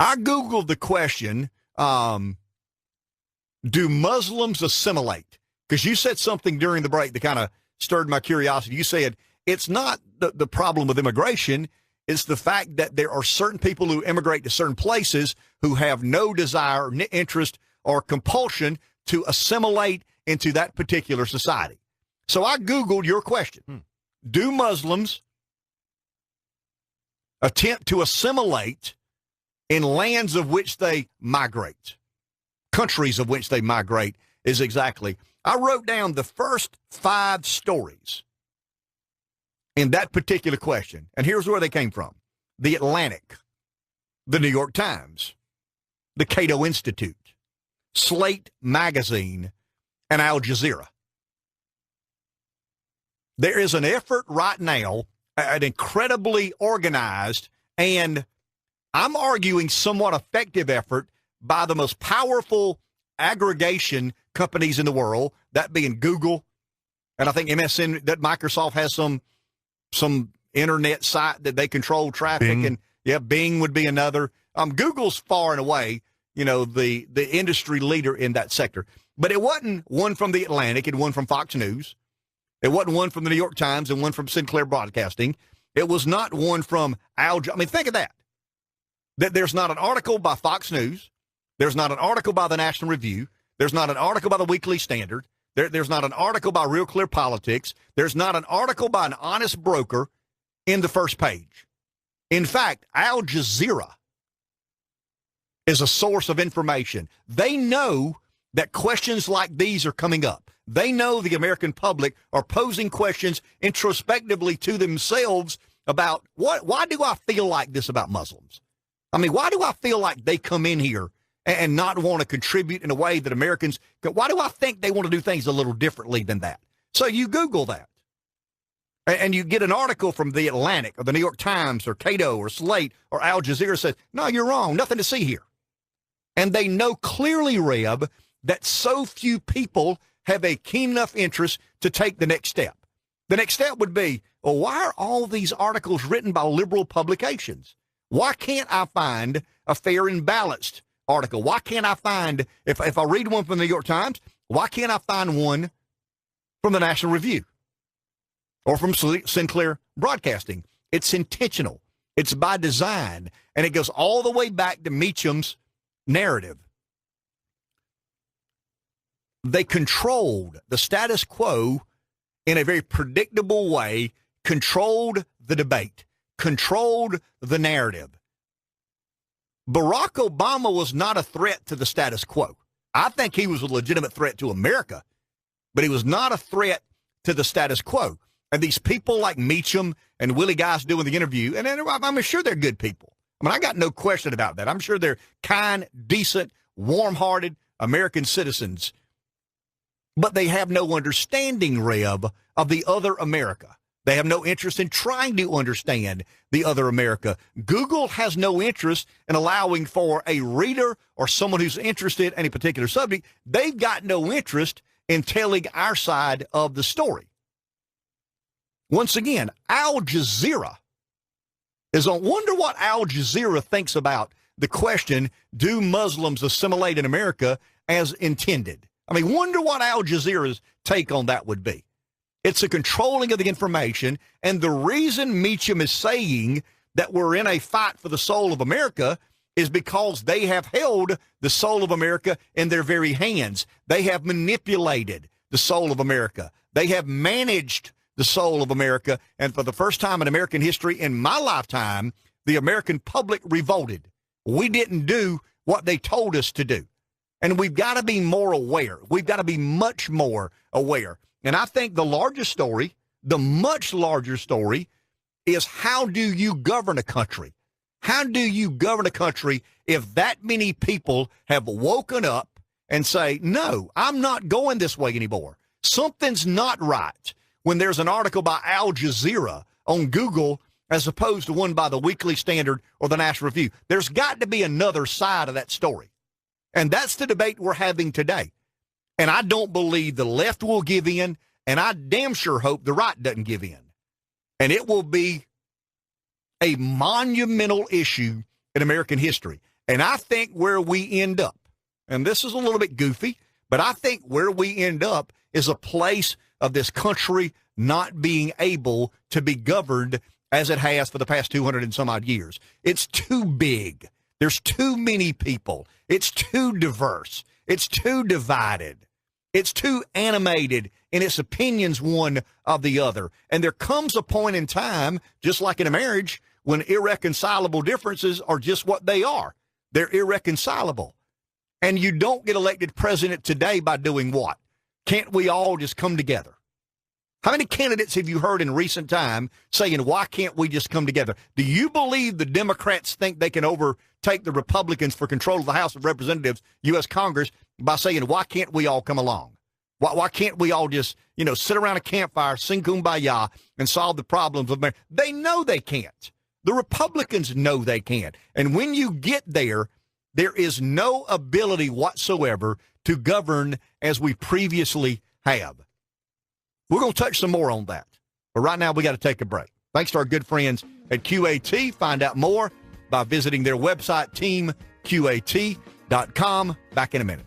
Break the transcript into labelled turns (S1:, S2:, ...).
S1: I Googled the question, do Muslims assimilate? Because you said something during the break that kind of stirred my curiosity. You said it's not the problem with immigration. It's the fact that there are certain people who immigrate to certain places who have no desire, interest, or compulsion to assimilate into that particular society. So I Googled your question. Do Muslims attempt to assimilate in lands of which they migrate? Countries of which they migrate is exactly. I wrote down the first 5 stories in that particular question, and here's where they came from. The Atlantic, the New York Times, the Cato Institute, Slate Magazine, and Al Jazeera. There is an effort right now, an incredibly organized and I'm arguing somewhat effective effort by the most powerful aggregation companies in the world, that being Google, and I think MSN, that Microsoft has some internet site that they control traffic,
S2: Bing.
S1: And Bing would be another. Google's far and away, the industry leader in that sector. But it wasn't one from the Atlantic and one from Fox News. It wasn't one from the New York Times and one from Sinclair Broadcasting. It was not one from think of that. That there's not an article by Fox News. There's not an article by the National Review. There's not an article by the Weekly Standard. There's not an article by Real Clear Politics. There's not an article by an honest broker in the first page. In fact, Al Jazeera is a source of information. They know that questions like these are coming up. They know the American public are posing questions introspectively to themselves about why do I feel like this about Muslims? Why do I feel like they come in here and not want to contribute in a way that Americans, why do I think they want to do things a little differently than that? So you Google that. And you get an article from the Atlantic or the New York Times or Cato or Slate or Al Jazeera says, no, you're wrong. Nothing to see here. And they know clearly, Reb, that so few people have a keen enough interest to take the next step. The next step would be, well, why are all these articles written by liberal publications? Why can't I find a fair and balanced article? Why can't I find, if I read one from the New York Times, why can't I find one from the National Review or from Sinclair Broadcasting? It's intentional. It's by design. And it goes all the way back to Meacham's narrative. They controlled the status quo in a very predictable way, controlled the debate, controlled the narrative. Barack Obama was not a threat to the status quo. I think he was a legitimate threat to America, but he was not a threat to the status quo. And these people like Meacham and Willie Geist doing the interview, and I'm sure they're good people. I got no question about that. I'm sure they're kind, decent, warm-hearted American citizens. But they have no understanding, Reb, of the other America. They have no interest in trying to understand the other America. Google has no interest in allowing for a reader or someone who's interested in a particular subject. They've got no interest in telling our side of the story. Once again, Al Jazeera is on. Wonder what Al Jazeera thinks about the question, do Muslims assimilate in America as intended? Wonder what Al Jazeera's take on that would be. It's a controlling of the information, and the reason Meacham is saying that we're in a fight for the soul of America is because they have held the soul of America in their very hands. They have manipulated the soul of America. They have managed the soul of America, and for the first time in American history, in my lifetime, the American public revolted. We didn't do what they told us to do. And we've got to be more aware. We've got to be much more aware. And I think the largest story, the much larger story, is how do you govern a country? How do you govern a country if that many people have woken up and say, no, I'm not going this way anymore? Something's not right when there's an article by Al Jazeera on Google as opposed to one by the Weekly Standard or the National Review. There's got to be another side of that story. And that's the debate we're having today. And I don't believe the left will give in, and I damn sure hope the right doesn't give in. And it will be a monumental issue in American history. And I think where we end up, and this is a little bit goofy, but I think where we end up is a place of this country not being able to be governed as it has for the past 200 and some odd years. It's too big. There's too many people. It's too diverse. It's too divided. It's too animated in its opinions one of the other. And there comes a point in time, just like in a marriage, when irreconcilable differences are just what they are. They're irreconcilable. And you don't get elected president today by doing what? Can't we all just come together? How many candidates have you heard in recent time saying, why can't we just come together? Do you believe the Democrats think they can overtake the Republicans for control of the House of Representatives, U.S. Congress, by saying, why can't we all come along? Why can't we all just, sit around a campfire, sing Kumbaya, and solve the problems of America? They know they can't. The Republicans know they can't. And when you get there, there is no ability whatsoever to govern as we previously have. We're going to touch some more on that. But right now, we got to take a break. Thanks to our good friends at QAT. Find out more by visiting their website, teamqat.com. Back in a minute.